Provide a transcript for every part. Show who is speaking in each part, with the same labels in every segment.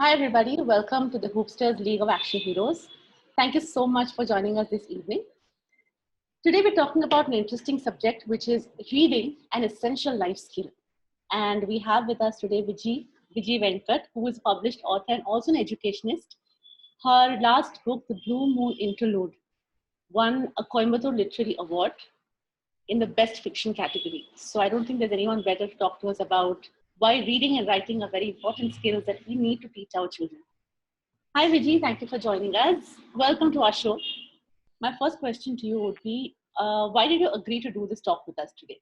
Speaker 1: Hi, everybody. Welcome to the Hoopsters League of Action Heroes. Thank you so much for joining us this evening. Today, we're talking about an interesting subject, which is reading, an essential life skill. And we have with us today Vijay Venkat, who is a published author and also an educationist. Her last book, The Blue Moon Interlude, won a Coimbatore Literary Award in the best fiction category. So I don't think there's anyone better to talk to us about why reading and writing are very important skills that we need to teach our children. Hi Vijay, thank you for joining us. Welcome to our show. My first question to you would be, why did you agree to do this talk with us today?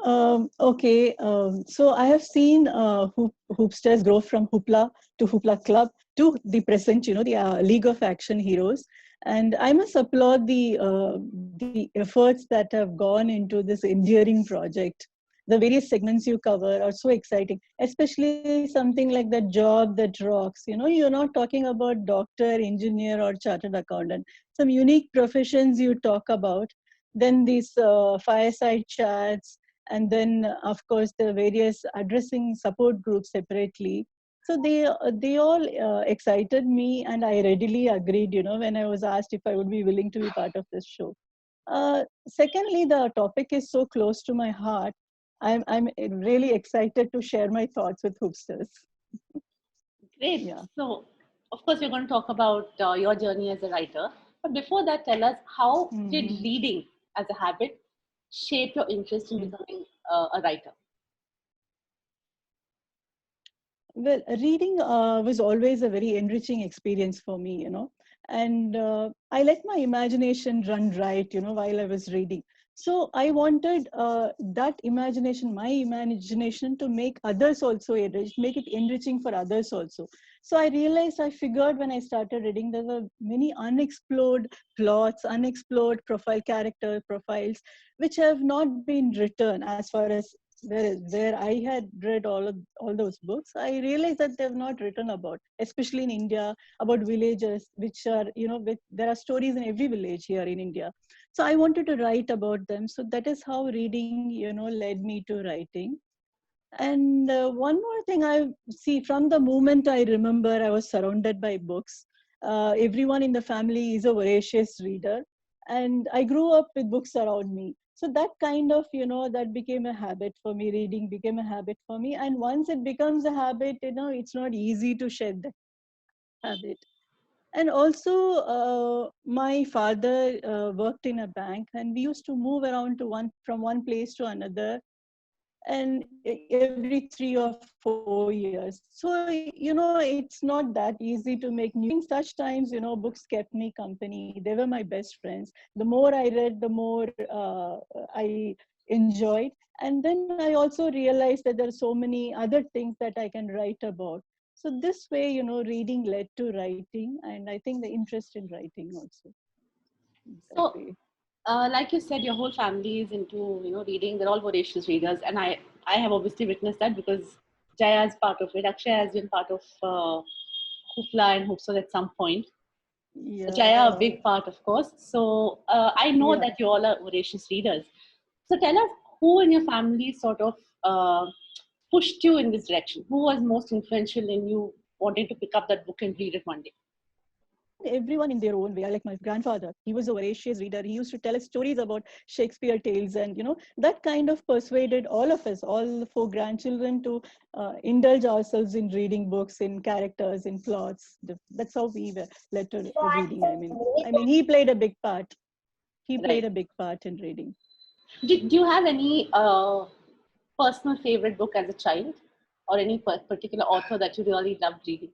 Speaker 2: So I have seen Hoopsters grow from Hoopla to Hoopla Club to the present, the League of Action Heroes. And I must applaud the efforts that have gone into this endearing project. The various segments you cover are so exciting, especially something like the job that rocks. You're not talking about doctor, engineer, or chartered accountant. Some unique professions you talk about. Then these fireside chats, and then of course the various addressing support groups separately. So they all excited me, and I readily agreed, when I was asked if I would be willing to be part of this show. Secondly, the topic is so close to my heart. I'm really excited to share my thoughts with Hoopsters.
Speaker 1: Great. Yeah. So, of course, we're going to talk about your journey as a writer. But before that, tell us, how did reading as a habit shape your interest in becoming a writer?
Speaker 2: Well, reading was always a very enriching experience for me, and I let my imagination run riot, while I was reading. So I wanted that imagination, my imagination, to make others also enriched, make it enriching for others also. So I figured when I started reading, there were many unexplored plots, unexplored character profiles, which have not been written as far as where I had read all those books. I realized that they've not written about, especially in India, about villages, which are, there are stories in every village here in India. So I wanted to write about them. So that is how reading, led me to writing. And one more thing I see, from the moment I remember, I was surrounded by books. Everyone in the family is a voracious reader, and I grew up with books around me. So that kind of, that became a habit for me. Reading became a habit for me. And once it becomes a habit, it's not easy to shed that habit. And also, my father worked in a bank, and we used to move around from one place to another, and every 3 or 4 years. So, it's not that easy to make new. During such times, books kept me company. They were my best friends. The more I read, the more I enjoyed. And then I also realized that there are so many other things that I can write about. So this way, reading led to writing, and I think the interest in writing also.
Speaker 1: So, like you said, your whole family is into reading. They're all voracious readers, and I have obviously witnessed that because Jaya is part of it. Akshay has been part of Hoopla and Hoopsters at some point.
Speaker 2: Yeah.
Speaker 1: So Jaya a big part, of course. So I know that you all are voracious readers. So tell us, who in your family sort of pushed you in this direction? Who was most influential in you wanting to pick up that book and read it one day?
Speaker 2: Everyone in their own way. Like my grandfather, he was a voracious reader. He used to tell us stories about Shakespeare tales, and that kind of persuaded all of us, all the 4 grandchildren, to indulge ourselves in reading books, in characters, in plots. That's how we were led to reading. I mean, he played a big part. He played a big part in reading.
Speaker 1: Do you have any personal favorite book as a child, or any particular author that you really loved reading?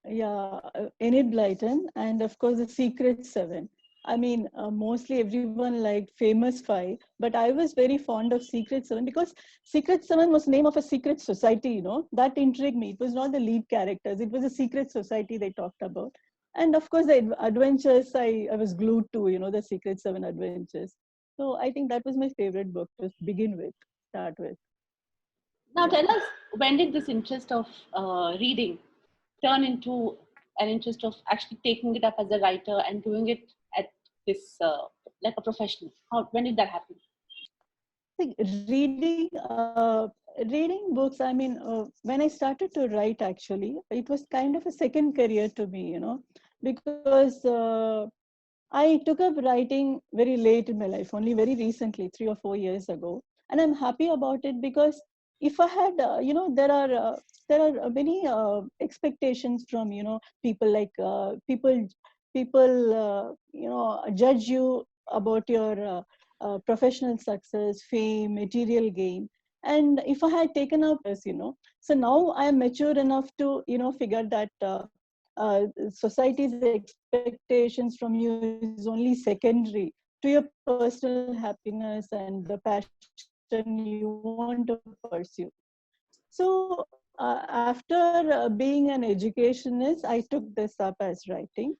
Speaker 2: Yeah, Enid Blyton, and of course the Secret Seven. I mean, mostly everyone liked Famous Five, but I was very fond of Secret Seven because Secret Seven was the name of a secret society, that intrigued me. It was not the lead characters, it was a secret society they talked about. And of course the adventures, I was glued to, the Secret Seven adventures. So I think that was my favorite book to begin with, start with.
Speaker 1: Now tell us, when did this interest of reading turn into an interest of actually taking it up as a writer and doing it at this like a professional? When did that happen?
Speaker 2: Reading reading books, I mean, when I started to write, actually, it was kind of a second career to me, because I took up writing very late in my life, only very recently, 3 or 4 years ago, and I'm happy about it because if I had, there are many expectations from people like people judge you about your professional success, fame, material gain, and if I had taken up this, so now I am mature enough to figure that. Society's expectations from you is only secondary to your personal happiness and the passion you want to pursue. So after being an educationist, I took this up as writing.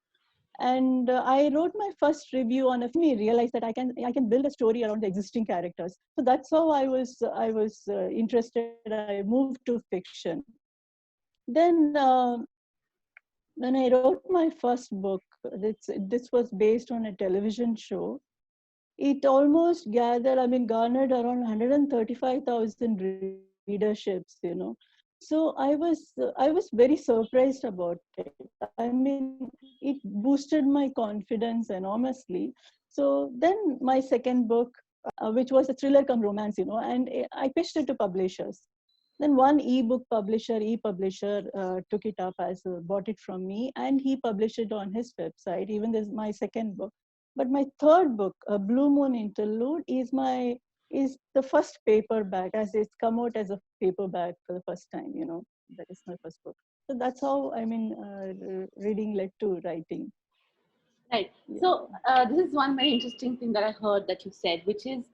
Speaker 2: And I wrote my first review on a film. It made me realize that I can build a story around the existing characters. So that's how I was interested. I moved to fiction. Then when I wrote my first book, this was based on a television show. It almost garnered around 135,000 readerships. So I was very surprised about it. I mean, it boosted my confidence enormously. So then my second book, which was a thriller come romance, and I pitched it to publishers. Then one e-publisher took it up as bought it from me, and he published it on his website. Even this my second book, but my third book, a Blue Moon Interlude, is the first paperback, as it's come out as a paperback for the first time. That is my first book. So that's how reading led to writing.
Speaker 1: Right.
Speaker 2: Yeah.
Speaker 1: So this is one very interesting thing that I heard that you said, which is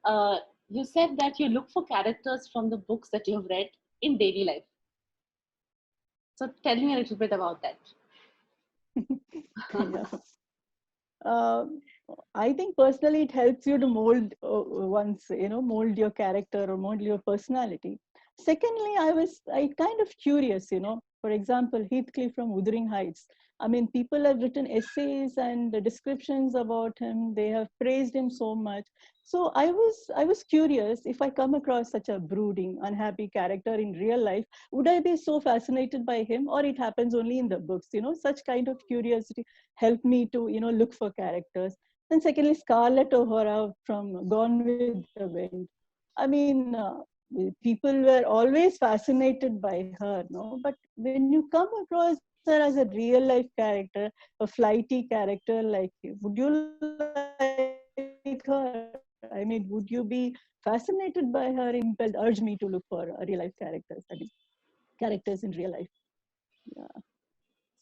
Speaker 1: you said that you look for characters from the books that you have read in daily life. So tell me a little bit about that.
Speaker 2: Yeah. Uh, I think personally it helps you to mold mold your character or mold your personality. Secondly, I kind of curious, for example, Heathcliff from Wuthering Heights. I mean, people have written essays and descriptions about him. They have praised him so much. So I was curious, if I come across such a brooding, unhappy character in real life, would I be so fascinated by him, or it happens only in the books? Such kind of curiosity helped me to look for characters. And secondly, Scarlett O'Hara from Gone with the Wind. I mean, people were always fascinated by her, no? But when you come across her as a real life character, a flighty character like you, would you like her? I mean, would you be fascinated by her, impelled, urge me to look for real life characters? I mean, characters in real life. Yeah.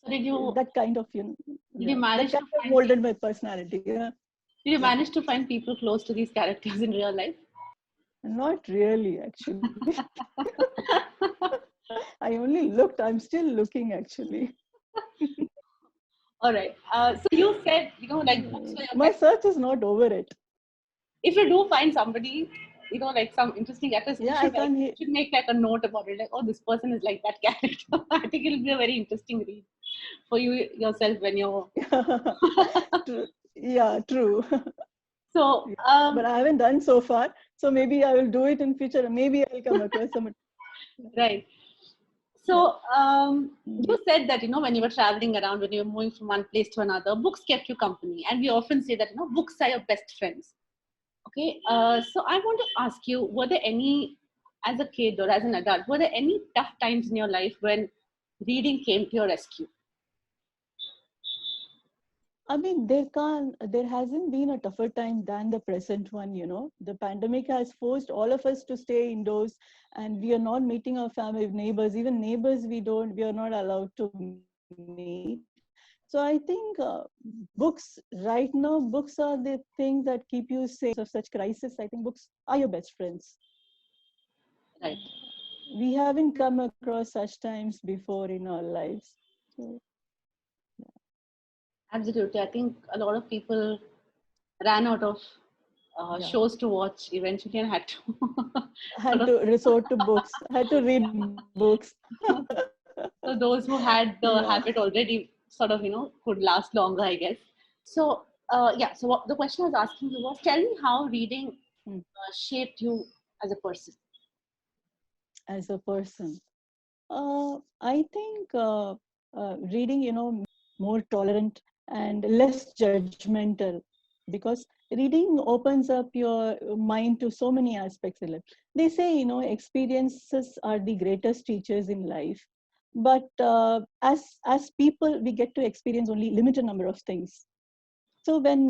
Speaker 1: So did you
Speaker 2: That kind
Speaker 1: manage to
Speaker 2: of
Speaker 1: find
Speaker 2: molded my personality. Yeah.
Speaker 1: did you
Speaker 2: Yeah.
Speaker 1: manage to find people close to these characters in real life?
Speaker 2: Not really, actually. I only looked. I'm still looking, actually.
Speaker 1: All right. So you said, like books were your
Speaker 2: My search is not over it.
Speaker 1: if you do find somebody, like some interesting actors,
Speaker 2: Yeah, I can't hear.
Speaker 1: you should make like a note about it. Like, oh, this person is like that character. I think it'll be a very interesting read for you yourself when you're.
Speaker 2: True. Yeah, true.
Speaker 1: So,
Speaker 2: Yeah. But I haven't done so far. So maybe I will do it in future. Maybe I'll come across someone.
Speaker 1: right.
Speaker 2: Yeah.
Speaker 1: So, you said that, when you were traveling around, when you were moving from one place to another, books kept you company. And we often say that, books are your best friends. Okay. So I want to ask you, were there any, as a kid or as an adult, were there any tough times in your life when reading came to your rescue?
Speaker 2: I mean, there hasn't been a tougher time than the present one. The pandemic has forced all of us to stay indoors, and we are not meeting our family, neighbors, even neighbors we are not allowed to meet. So I think books right now, books are the thing that keep you safe of such crisis. I think books are your best friends.
Speaker 1: Right.
Speaker 2: We haven't come across such times before in our lives. So,
Speaker 1: Absolutely. I think a lot of people ran out of
Speaker 2: yeah.
Speaker 1: shows to watch eventually and had to sort
Speaker 2: Had
Speaker 1: of.
Speaker 2: to resort to books, had to read books.
Speaker 1: So those who had
Speaker 2: Yeah.
Speaker 1: the habit already sort of, could last longer, I guess. So, yeah. So the question I was asking you was, tell me how reading shaped you as a person.
Speaker 2: as a person? I think reading, more tolerant and less judgmental, because reading opens up your mind to so many aspects in life. They say, experiences are the greatest teachers in life. But as people, we get to experience only limited number of things. So when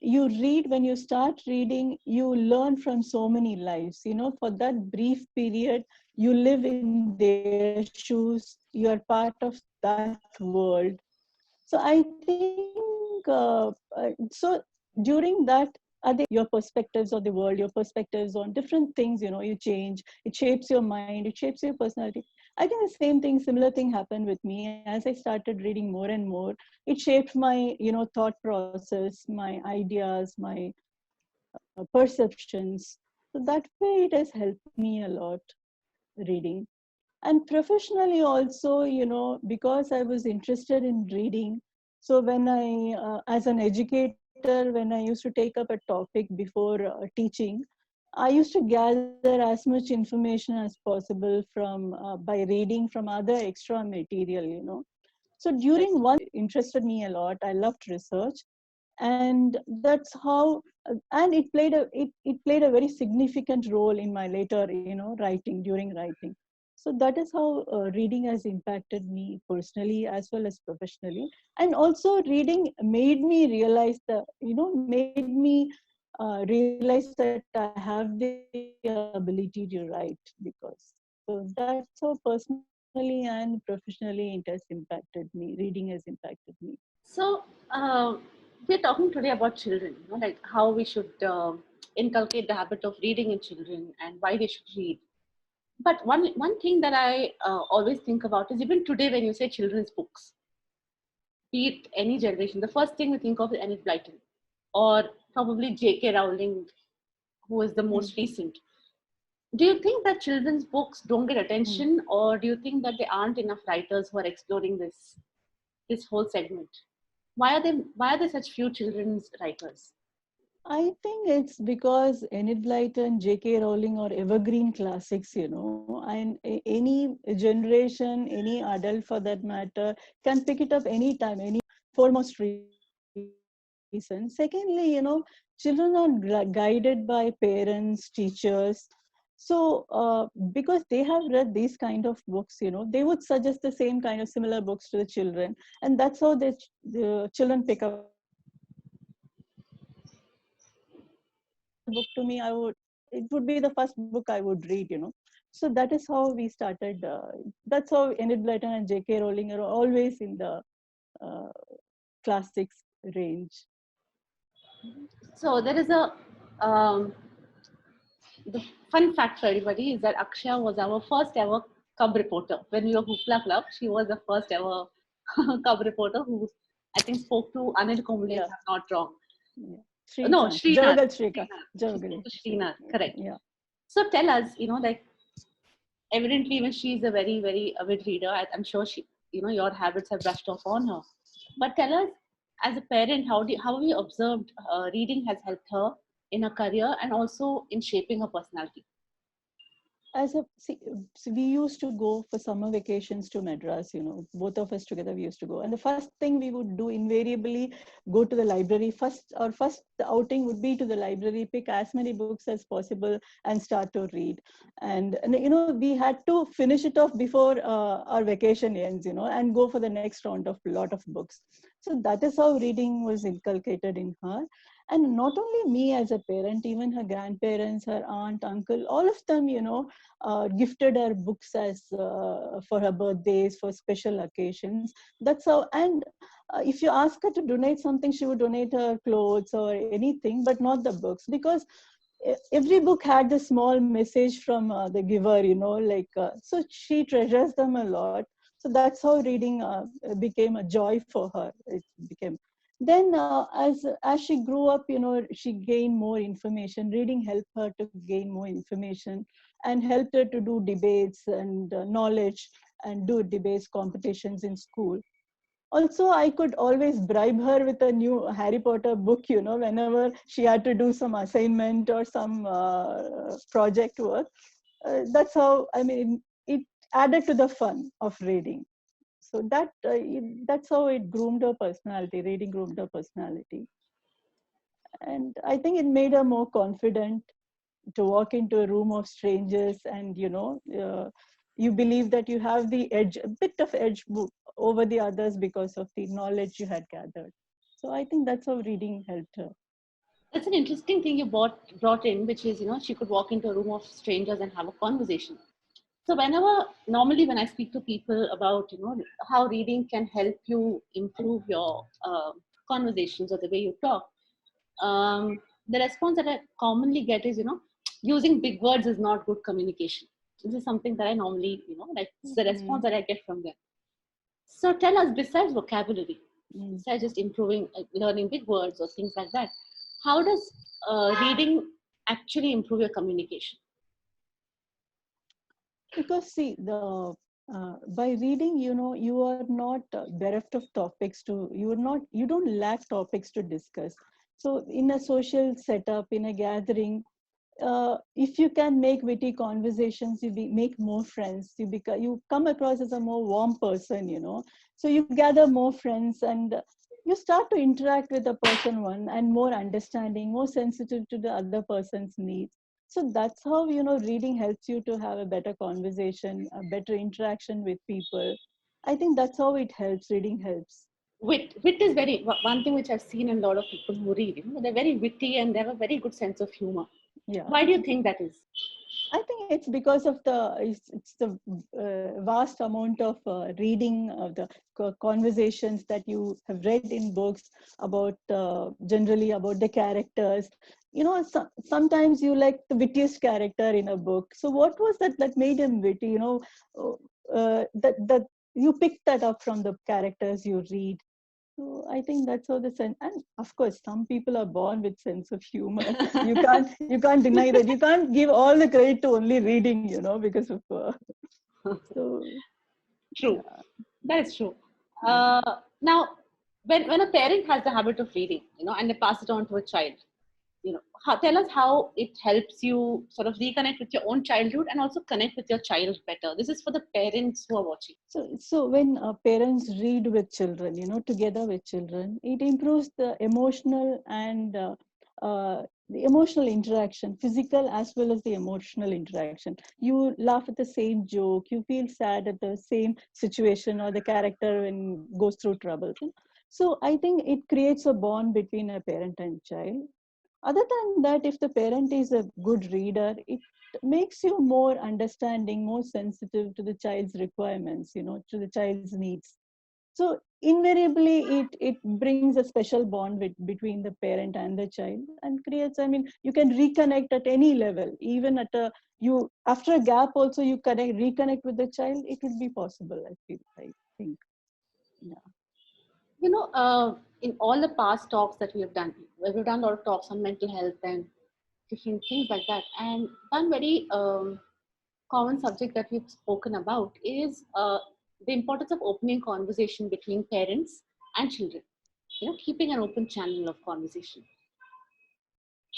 Speaker 2: you read, when you start reading, you learn from so many lives. For that brief period, you live in their shoes. You are part of that world. So I think so during that, your perspectives of the world, your perspectives on different things, you change. It shapes your mind. It shapes your personality. I think the same thing, similar thing happened with me as I started reading more and more. It shaped my, thought process, my ideas, my perceptions. So that way, it has helped me a lot, reading. And professionally also, because I was interested in reading, so when I as an educator, when I used to take up a topic before teaching, I used to gather as much information as possible from by reading from other extra material. So during one interested me a lot. I loved research, and that's how and it played a very significant role in my later, writing, during writing. So that is how reading has impacted me personally as well as professionally. And also reading made me realize made me realize that I have the ability to write, because so that's how personally and professionally it has impacted me. Reading has impacted me.
Speaker 1: So we're talking today about children, like how we should inculcate the habit of reading in children and why they should read. But one thing that I always think about is even today when you say children's books, be it any generation, the first thing we think of is Enid Blyton or probably J.K. Rowling, who is the most recent. Do you think that children's books don't get attention, or do you think that there aren't enough writers who are exploring this whole segment? Why are there such few children's writers?
Speaker 2: I think it's because Enid Blyton, J.K. Rowling are evergreen classics, and any generation, any adult for that matter, can pick it up anytime, any foremost reason. Secondly, children are guided by parents, teachers. So, because they have read these kind of books, they would suggest the same kind of similar books to the children, and that's how the children pick up. Book to me, it would be the first book I would read. So that is how we started. That's how Enid Blyton and J.K. Rowling are always in the uh, classics range.
Speaker 1: So there is a the fun fact for everybody is that Akshaya was our first ever cub reporter. When we were Hoopla Club, she was the first ever cub reporter who I think spoke to Anil Kumble, if I'm not wrong.
Speaker 2: Yeah.
Speaker 1: No,
Speaker 2: Shrikant,
Speaker 1: Srinath.
Speaker 2: Javagal Shrikant.
Speaker 1: She spoke to Srinath, correct.
Speaker 2: Yeah.
Speaker 1: So tell us, like evidently even she's a very, very avid reader. I'm sure your habits have brushed off on her. But tell us, as a parent, how have you observed reading has helped her in her career and also in shaping her personality?
Speaker 2: So we used to go for summer vacations to Madras, both of us together we used to go. And the first thing we would do invariably, go to the library. Our first outing would be to the library, pick as many books as possible and start to read. And we had to finish it off before our vacation ends, and go for the next round of lot of books. So that is how reading was inculcated in her. And not only me as a parent, even her grandparents, her aunt, uncle, all of them, gifted her books as for her birthdays, for special occasions. That's how. And if you ask her to donate something, she would donate her clothes or anything, but not the books, because every book had a small message from the giver, so she treasures them a lot. So that's how reading became a joy for her. It became. Then as she grew up, she gained more information. Reading helped her to gain more information and helped her to do debates and knowledge, and do debates competitions in school. Also, I could always bribe her with a new Harry Potter book, whenever she had to do some assignment or some project work. that's how, I mean, it added to the fun of reading. So that's how it groomed her personality. Reading groomed her personality, and I think it made her more confident to walk into a room of strangers, and you believe that you have the edge, a bit of edge over the others because of the knowledge you had gathered. So I think that's how reading helped her.
Speaker 1: That's an interesting thing you brought in, which is, she could walk into a room of strangers and have a conversation. So normally when I speak to people about, how reading can help you improve your conversations or the way you talk, the response that I commonly get is, using big words is not good communication. This is something that I normally, like it's the response that I get from them. So tell us, besides vocabulary, besides just improving, learning big words or things like that, how does reading actually improve your communication?
Speaker 2: Because see, the by reading, you are not bereft of topics to. You don't lack topics to discuss. So in a social setup, in a gathering, if you can make witty conversations, make more friends. You come across as a more warm person, So you gather more friends, and you start to interact with the person one, and more understanding, more sensitive to the other person's needs. So that's how, reading helps you to have a better conversation, a better interaction with people. I think that's how it helps. Reading helps.
Speaker 1: Wit is one thing which I've seen in a lot of people who read. They're very witty and they have a very good sense of humor.
Speaker 2: Yeah.
Speaker 1: Why do you think that is?
Speaker 2: I think it's because of the vast amount of reading of the conversations that you have read in books about, generally about the characters. Sometimes you like the wittiest character in a book. So what was that made him witty? That you picked that up from the characters you read. So I think that's how the sense, and of course, some people are born with sense of humor. You can't deny that. You can't give all the credit to only reading, because of. So
Speaker 1: True,
Speaker 2: yeah.
Speaker 1: that is true. Now, when a parent has the habit of reading, and they pass it on to a child, tell us how it helps you sort of reconnect with your own childhood and also connect with your child better. This is for the parents who are watching.
Speaker 2: So when parents read with children, together with children, it improves the emotional and the emotional interaction, physical as well as the emotional interaction. You laugh at the same joke, you feel sad at the same situation or the character when goes through troubles. So I think it creates a bond between a parent and child. Other than that, if the parent is a good reader, it makes you more understanding, more sensitive to the child's requirements, to the child's needs. So invariably, it brings a special bond between the parent and the child, and creates. I mean, you can reconnect at any level, even at after a gap. Also, you reconnect with the child. It would be possible. I think. Yeah.
Speaker 1: In all the past talks that we've done a lot of talks on mental health and different things like that. And one very common subject that we've spoken about is the importance of opening conversation between parents and children. Keeping an open channel of conversation.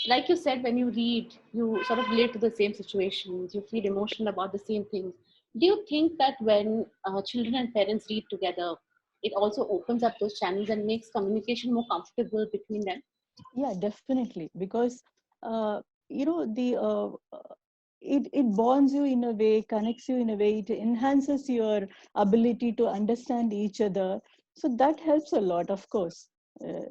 Speaker 1: Like you said, when you read, you sort of relate to the same situations, you feel emotional about the same things. Do you think that when children and parents read together, it also opens up those channels and makes communication more comfortable between them?
Speaker 2: Yeah, definitely. Because, it bonds you in a way, connects you in a way, it enhances your ability to understand each other. So that helps a lot, of course. Uh,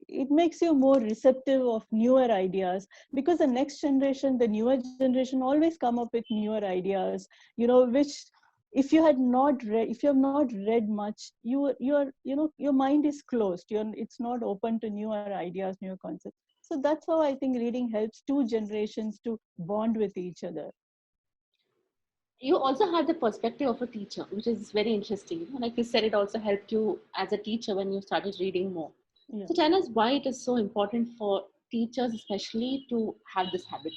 Speaker 2: it makes you more receptive of newer ideas, because the next generation, the newer generation, always come up with newer ideas, which if you have not read much, your mind is closed. It's not open to newer ideas, newer concepts. So that's how I think reading helps two generations to bond with each other.
Speaker 1: You also had the perspective of a teacher, which is very interesting. Like you said, it also helped you as a teacher when you started reading more.
Speaker 2: Yeah.
Speaker 1: So tell us why it is so important for teachers, especially, to have this habit.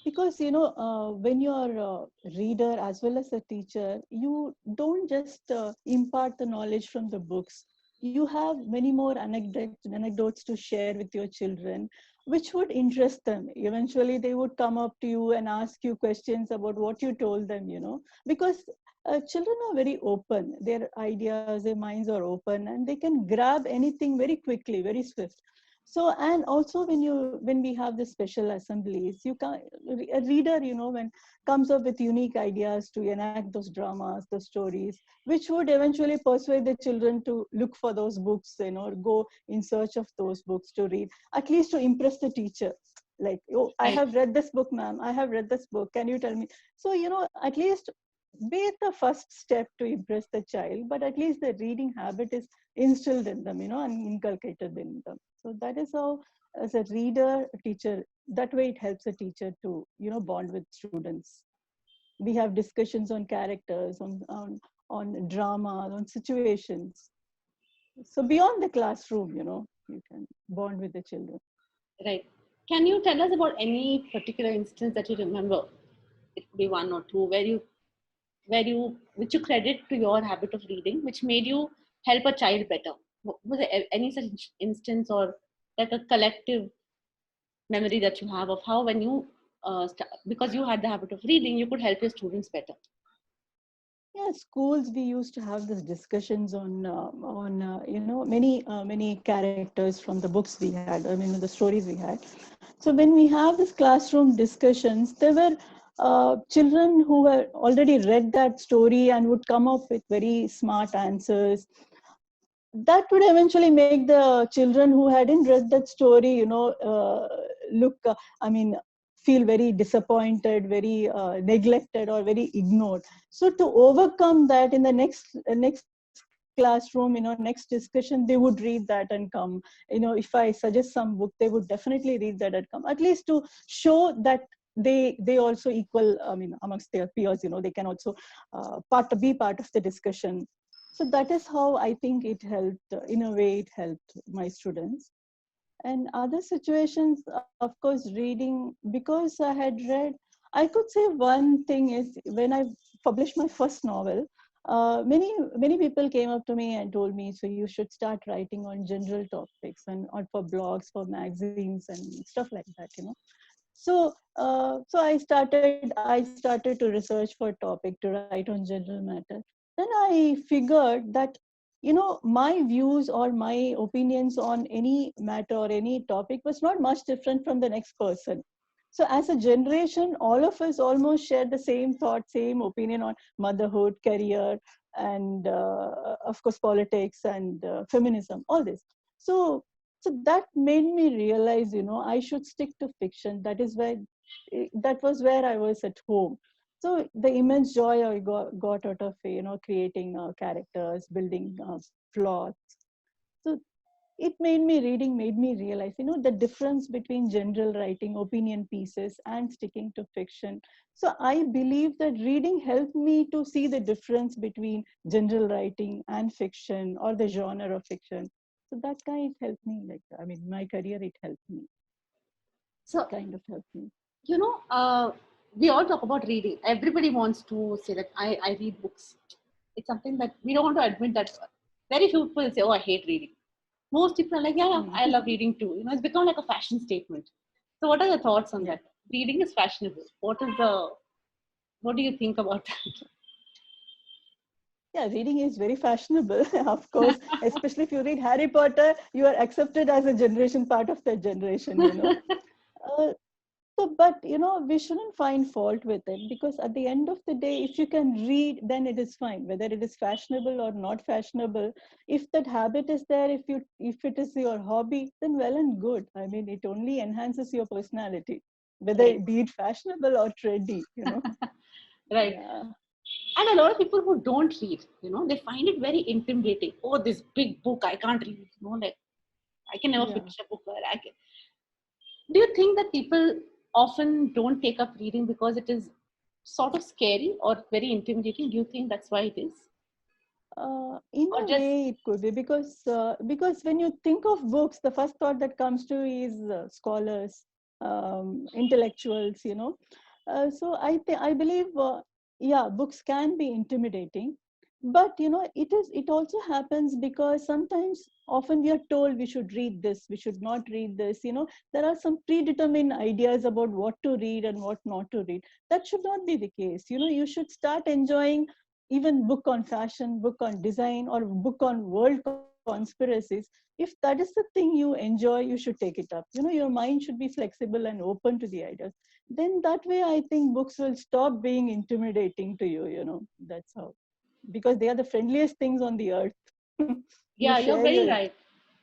Speaker 2: Because when you're a reader as well as a teacher, you don't just impart the knowledge from the books. you have many more anecdotes to share with your children, which would interest them. Eventually, they would come up to you and ask you questions about what you told them, because children are very open. Their ideas, their minds are open, and they can grab anything very quickly, very swift. So, and also when we have the special assemblies, you can a reader, when comes up with unique ideas to enact those dramas, those stories, which would eventually persuade the children to look for those books, go in search of those books to read, at least to impress the teacher. Like, oh, I
Speaker 1: Right.
Speaker 2: have read this book, ma'am. I have read this book. Can you tell me? So, at least be it the first step to impress the child, but at least the reading habit is instilled in them, and inculcated in them. So that is how, as a reader, a teacher, that way it helps a teacher to, bond with students. We have discussions on characters, on drama, on situations. So beyond the classroom, you can bond with the children.
Speaker 1: Right. Can you tell us about any particular instance that you remember? It could be one or two which you credit to your habit of reading, which made you help a child better. Was there any such instance, or like a collective memory that you have of how when you because you had the habit of reading, you could help your students better?
Speaker 2: Yeah, schools, we used to have these discussions on many characters from the books we had. I mean, the stories we had. So when we have this classroom discussions, there were children who had already read that story and would come up with very smart answers. That would eventually make the children who hadn't read that story, look, I mean, feel very disappointed, very neglected, or very ignored. So to overcome that, in the next classroom, next discussion, they would read that and come. If I suggest some book, they would definitely read that and come, at least to show that they also equal, I mean, amongst their peers, they can also be part of the discussion. So that is how I think it helped, in a way it helped my students. And other situations, of course, reading, because I had read, I could say one thing is, when I published my first novel, many people came up to me and told me, so you should start writing on general topics, and or for blogs, for magazines and stuff like that. So I started to research for a topic to write on general matter. Then I figured that, my views or my opinions on any matter or any topic was not much different from the next person. So as a generation, all of us almost share the same thought, same opinion on motherhood, career, and of course politics and feminism, all this. So that made me realize, I should stick to fiction. That was where I was at home. So the immense joy I got out of, creating characters, building plots. So reading made me realize, the difference between general writing, opinion pieces, and sticking to fiction. So I believe that reading helped me to see the difference between general writing and fiction, or the genre of fiction. So that kind helped me, like, I mean, my career, it helped me,
Speaker 1: So,
Speaker 2: kind of helped me.
Speaker 1: you know, we all talk about reading. Everybody wants to say that I read books. It's something that we don't want to admit that. Very few people say, oh, I hate reading. Most people are like, yeah, I love reading too. It's become like a fashion statement. So what are your thoughts on
Speaker 2: Yeah.
Speaker 1: that? Reading is fashionable. What do you think about
Speaker 2: Yeah, reading is very fashionable, of course, especially if you read Harry Potter, you are accepted as a generation, part of that generation.
Speaker 1: that?
Speaker 2: Uh, but we shouldn't find fault with it, because at the end of the day, if you can read, then it is fine, whether it is fashionable or not fashionable. If that habit is there, if it is your hobby, then well and good. I mean, it only enhances your personality, whether
Speaker 1: Right.
Speaker 2: it be it fashionable or trendy.
Speaker 1: Right.
Speaker 2: Yeah.
Speaker 1: And a lot of people who don't read, they find it very intimidating. Oh, this big book, I can't read. Like I can never
Speaker 2: Yeah.
Speaker 1: finish a book. Do you think that people often don't take up reading because it is sort of scary or very intimidating? Do you think that's why it is?
Speaker 2: In
Speaker 1: Or
Speaker 2: a
Speaker 1: just,
Speaker 2: way, it could be, because when you think of books, the first thought that comes to you is scholars, intellectuals. So I believe, yeah, books can be intimidating, But it also happens because sometimes often we are told we should read this, we should not read this. There are some predetermined ideas about what to read and what not to read. That should not be the case. You should start enjoying even book on fashion, book on design, or book on world conspiracies. If that is the thing you enjoy, you should take it up. Your mind should be flexible and open to the ideas. Then that way I think books will stop being intimidating to you. That's how, because they are the friendliest things on the earth. You
Speaker 1: Yeah, you're
Speaker 2: share
Speaker 1: very
Speaker 2: your
Speaker 1: right.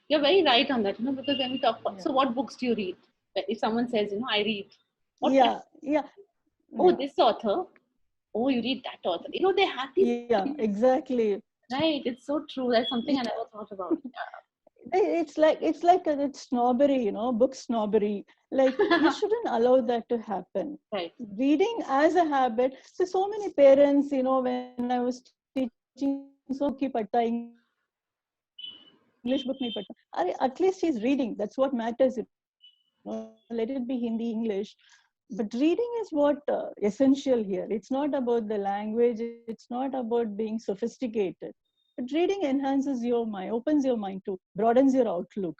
Speaker 1: You're very right on that, because when we talk about,
Speaker 2: yeah
Speaker 1: so what books do you read? If someone says, I read, what kind?
Speaker 2: yeah yeah
Speaker 1: Oh,
Speaker 2: yeah
Speaker 1: this author. Oh, you read that author. They have these,
Speaker 2: yeah exactly.
Speaker 1: right? It's so true. That's something I
Speaker 2: Yeah.
Speaker 1: never thought about.
Speaker 2: It's snobbery, book snobbery. Like, you shouldn't allow that to happen.
Speaker 1: Right.
Speaker 2: Reading as a habit. So many parents, when I was teaching, so book hi padta, English book nahi padta. At least she's reading. That's what matters. Let it be Hindi, English. But reading is what essential here. It's not about the language. It's not about being sophisticated. But reading enhances your mind, opens your mind to, broadens your outlook.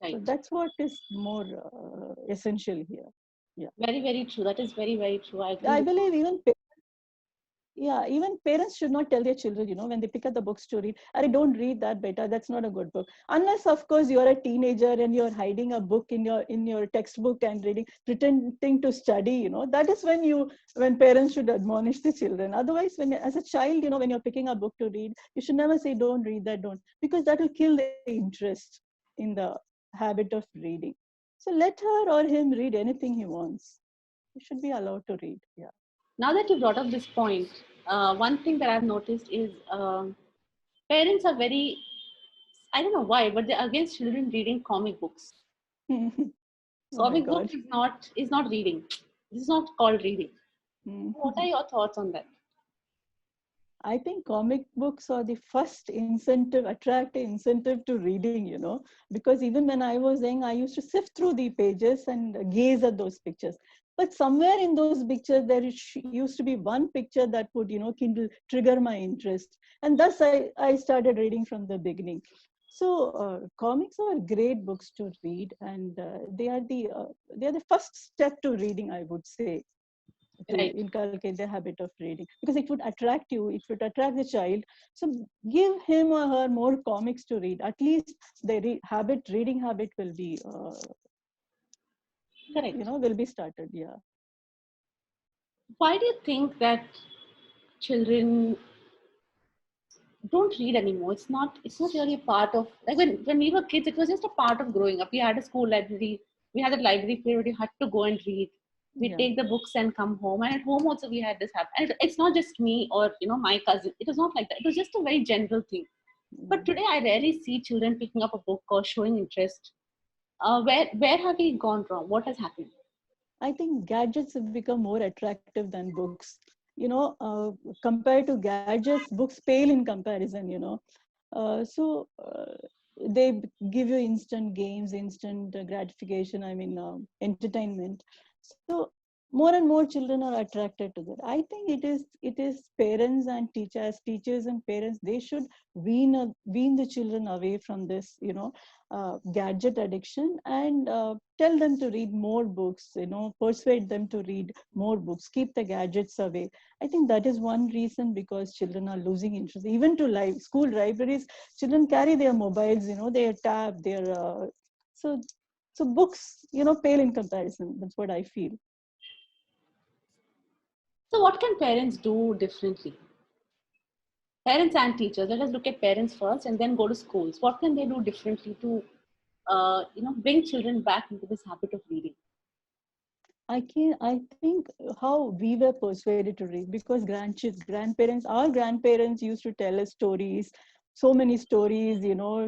Speaker 2: So that's what is more
Speaker 1: Right.
Speaker 2: essential here. Yeah.
Speaker 1: Very, very true. That is very, very true. I
Speaker 2: I
Speaker 1: agree with
Speaker 2: believe even parents should not tell their children, when they pick up the books to read, "Arey, don't read that, beta. That's not a good book." Unless, of course, you're a teenager and you're hiding a book in your textbook and reading, pretending to study. That is when parents should admonish the children. Otherwise, when as a child, when you're picking a book to read, you should never say, "Don't read that, don't," because that will kill the interest in the habit of reading. So let her or him read anything he wants. He should be allowed to read. Yeah.
Speaker 1: now that you brought up this point, one thing that I've noticed is parents are very, I don't know why, but they're against children reading comic books.
Speaker 2: Oh my
Speaker 1: Comic book
Speaker 2: God.
Speaker 1: is not reading. This is not called reading. What are
Speaker 2: Mhm.
Speaker 1: your thoughts on that?
Speaker 2: I think comic books are the first attractive incentive to reading, because even when I was young, I used to sift through the pages and gaze at those pictures. But somewhere in those pictures, used to be one picture that would, trigger my interest. And thus I started reading from the beginning. So comics are great books to read, and they are the first step to reading, I would say, to
Speaker 1: Right.
Speaker 2: inculcate the habit of reading, because it would attract you, it would attract the child. So give him or her more comics to read. At least the reading habit will be
Speaker 1: Correct.
Speaker 2: will be started. Yeah.
Speaker 1: Why do you think that children don't read anymore? It's not really a part of, like, when we were kids, it was just a part of growing up. We had a school library, we had a library period, you had to go and read. We
Speaker 2: Yeah.
Speaker 1: take the books and come home. And at home also we had this habit. And it's not just me or my cousin. It was not like that. It was just a very general thing. But
Speaker 2: Mm.
Speaker 1: today I rarely see children picking up a book or showing interest. Where have we gone wrong? What has happened?
Speaker 2: I think gadgets have become more attractive than books. Compared to gadgets, books pale in comparison. So they give you instant games, instant gratification. I mean, entertainment. So more and more children are attracted to that. I think it is parents and teachers and parents. They should wean the children away from this, gadget addiction, and tell them to read more books. Persuade them to read more books. Keep the gadgets away. I think that is one reason, because children are losing interest. Even to school libraries, children carry their mobiles, their tab, so so books, pale in comparison. That's what I feel.
Speaker 1: So what can parents do differently? Parents and teachers. Let us look at parents first and then go to schools. What can they do differently to bring children back into this habit of reading?
Speaker 2: I think how we were persuaded to read, because our grandparents used to tell us stories, so many stories,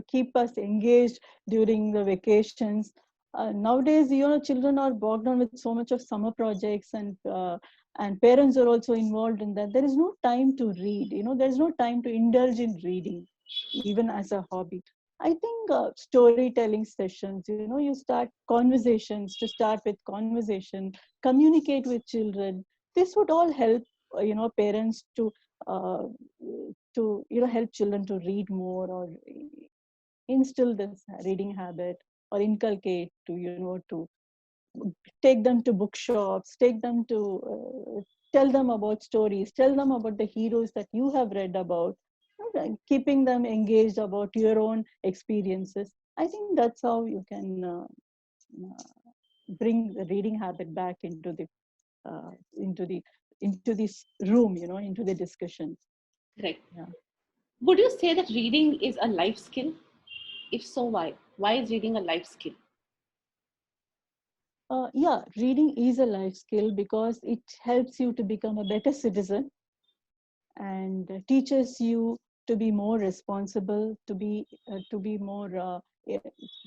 Speaker 2: keep us engaged during the vacations. Nowadays, children are bogged down with so much of summer projects, and parents are also involved in that. There is no time to read. There is no time to indulge in reading, even as a hobby. I think storytelling sessions, you start conversations, to start with conversation, communicate with children. This would all help, parents to uh, to help children to read more, or instill this reading habit, or inculcate to to take them to bookshops, take them to tell them about stories, tell them about the heroes that you have read about, keeping them engaged about your own experiences. I think that's how you can bring the reading habit back uh, into the into this room, into the discussion.
Speaker 1: Correct.
Speaker 2: Yeah.
Speaker 1: Would you say that reading is a life skill? If so, why? Why is reading a life skill?
Speaker 2: Yeah, reading is a life skill because it helps you to become a better citizen, and teaches you to be more responsible, to be more eh,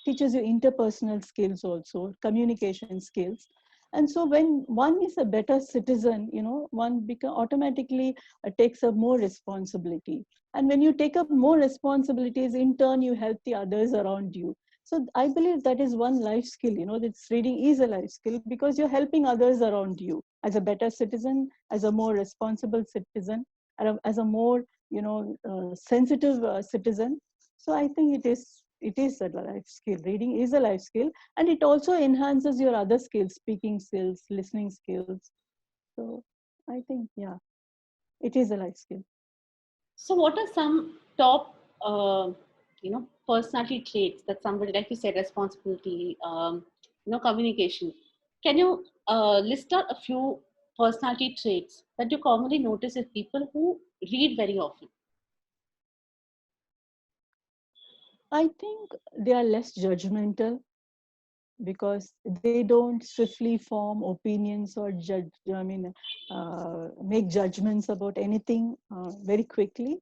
Speaker 2: teaches you interpersonal skills, also communication skills. And so when one is a better citizen, one become automatically takes up more responsibility. And when you take up more responsibilities, in turn you help the others around you. So I believe that is one life skill, that reading is a life skill, because you're helping others around you as a better citizen, as a more responsible citizen, as a more sensitive citizen. So I think it is a life skill. Reading is a life skill, and it also enhances your other skills, speaking skills, listening skills. So I think, yeah, it is a life skill.
Speaker 1: So, what are some top, personality traits that somebody, like you said, responsibility, communication? Can you list out a few personality traits that you commonly notice in people who read very often?
Speaker 2: I think they are less judgmental, because they don't swiftly form opinions or make judgments about anything very quickly.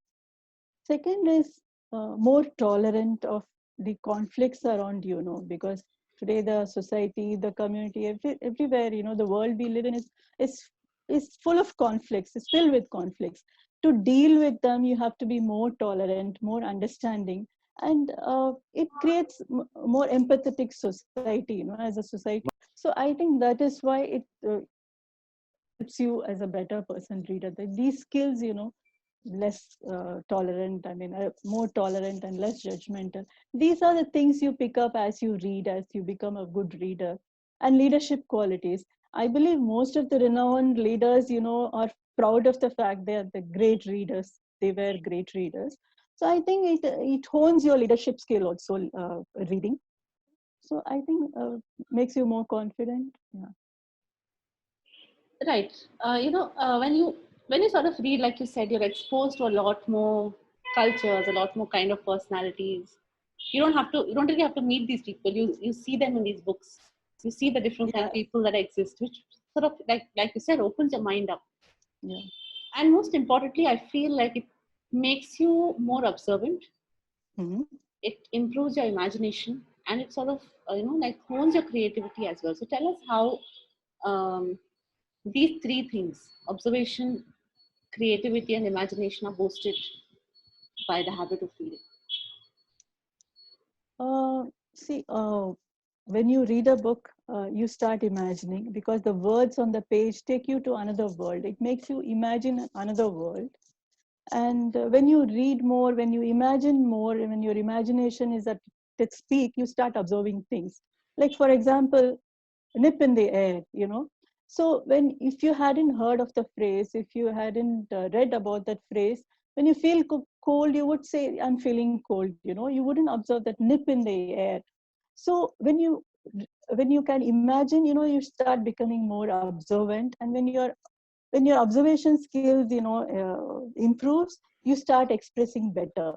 Speaker 2: Second is more tolerant of the conflicts around, because today the society, the community, everywhere, the world we live in is is full of conflicts. It's filled with conflicts. To deal with them, you have to be more tolerant, more understanding, and it creates more empathetic society, as a society. So I think that is why it helps you as a better person reader. These skills, less tolerant, more tolerant and less judgmental. These are the things you pick up as you read, as you become a good reader. And leadership qualities. I believe most of the renowned leaders, are proud of the fact they are the great readers. They were great readers. So I think it hones your leadership skill also, reading. So I think makes you more confident. Yeah.
Speaker 1: Right. When you sort of read, like you said, you're exposed to a lot more cultures, a lot more kind of personalities. You don't really have to meet these people. You see them in these books. You see the different kind
Speaker 2: Yeah.
Speaker 1: of people that exist, which sort of, like you said, opens your mind up.
Speaker 2: Yeah.
Speaker 1: And most importantly, I feel like it makes you more observant.
Speaker 2: Mhm.
Speaker 1: It improves your imagination, and it sort of like hones your creativity as well. So tell us how um, these three things, observation, creativity, and imagination, are boosted by the habit of reading.
Speaker 2: See, when you read a book, you start imagining, because the words on the page take you to another world. It makes you imagine another world. And when you read more, when you imagine more, when your imagination is at its peak, you start observing things. Like, for example, nip in the air, So if you hadn't heard of the phrase, if you hadn't read about that phrase, when you feel cold, you would say, I'm feeling cold, You wouldn't observe that nip in the air. So when you can imagine, you start becoming more observant. And when your observation skills, improves, you start expressing better.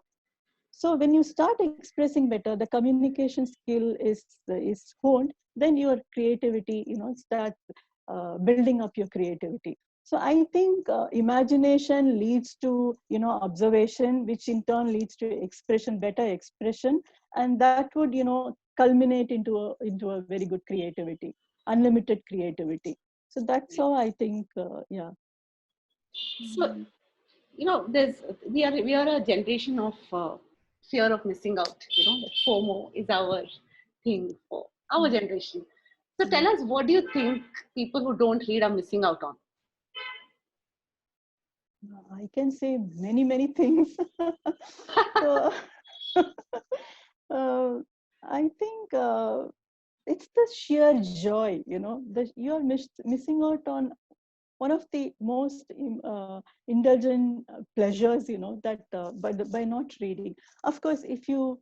Speaker 2: So when you start expressing better, the communication skill is honed. Then your creativity, start building up your creativity. So I think imagination leads to observation, which in turn leads to expression, better expression, and that would culminate into a very good creativity, unlimited creativity. So that's how I think. Yeah.
Speaker 1: So there's we are a generation of fear of missing out. That FOMO is our thing for our
Speaker 2: Mm.
Speaker 1: generation. So tell
Speaker 2: Mm.
Speaker 1: us, what do you think people who don't read are missing out on?
Speaker 2: I can say many, many things. So, uh, I think it's the sheer joy, that you are missing out on one of the most indulgent pleasures, that by not reading. Of course, if you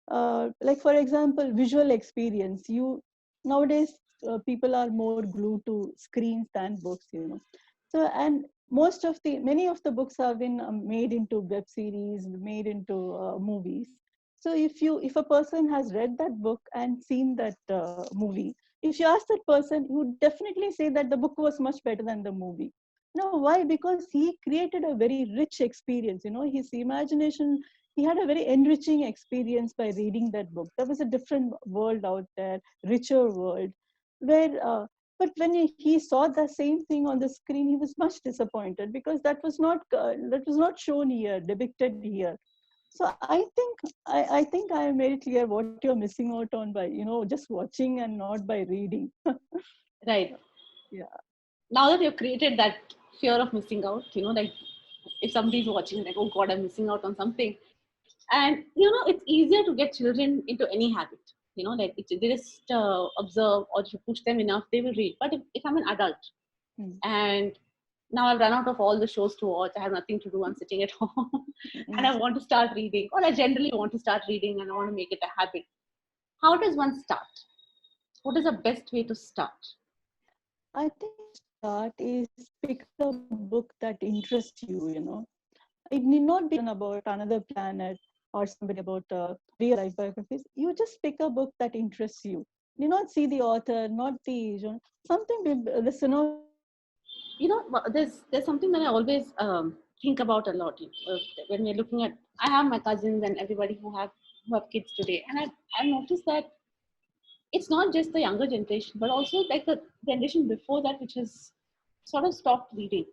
Speaker 2: like, for example, visual experience, you nowadays people are more glued to screens than books, so, and many of the books have been made into web series, made into movies. So if a person has read that book and seen that movie, if you ask that person, he would definitely say that the book was much better than the movie. No, why? Because he created a very rich experience. His imagination, he had a very enriching experience by reading that book. There was a different world out there, richer world, where but when he saw the same thing on the screen, he was much disappointed because that was not shown here, depicted here. So I think I made it clear what you're missing out on by just watching and not by reading.
Speaker 1: Right.
Speaker 2: Yeah.
Speaker 1: Now that you've created that fear of missing out, like if somebody's watching, like, oh God, I'm missing out on something. And, it's easier to get children into any habit. Like they just observe, or if you push them enough, they will read. But if I'm an adult
Speaker 2: Mm,
Speaker 1: and now I've run out of all the shows to watch, I have nothing to do, I'm sitting at home and
Speaker 2: mm.
Speaker 1: I want to start reading, or I generally want to start reading and I want to make it a habit. How does one start? What is the best way to start?
Speaker 2: I think start is pick a book that interests you. It need not be about another planet or somebody about real life biographies. You just pick a book that interests you. You not see the author, not the something the synopsis will tell you.
Speaker 1: There's something that I always think about a lot when we're looking at. I have my cousins and everybody who have kids today, and I've noticed that it's not just the younger generation, but also like the generation before that, which has sort of stopped reading.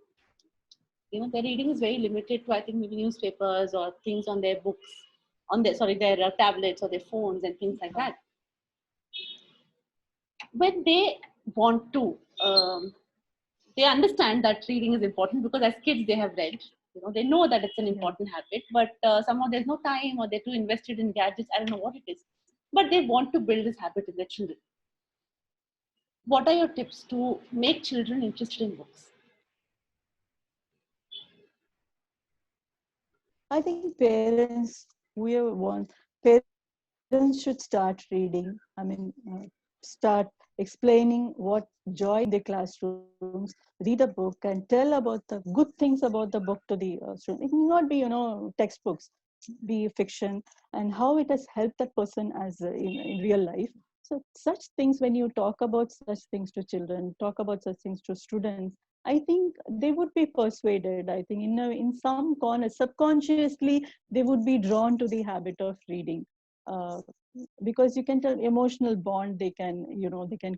Speaker 1: Their reading is very limited to, I think, maybe newspapers or things on their books, on their tablets or their phones and things like that. When they want to, they understand that reading is important because as kids they have read. They know that it's an
Speaker 2: Yeah.
Speaker 1: important habit, but somehow there's no time, or they're too invested in gadgets. I don't know what it is, but they want to build this habit in their children. What are your tips to make children interested in books?
Speaker 2: I think parents, whoever wants, parents should start reading. I mean, start explaining what joy in the classrooms, read a book and tell about the good things about the book to the student. It may not be, textbooks, be fiction, and how it has helped that person as in real life. So such things, when you talk about such things to children, talk about such things to students, I think they would be persuaded. I think in some corner, subconsciously, they would be drawn to the habit of reading. Uh, because you can tell emotional bond they can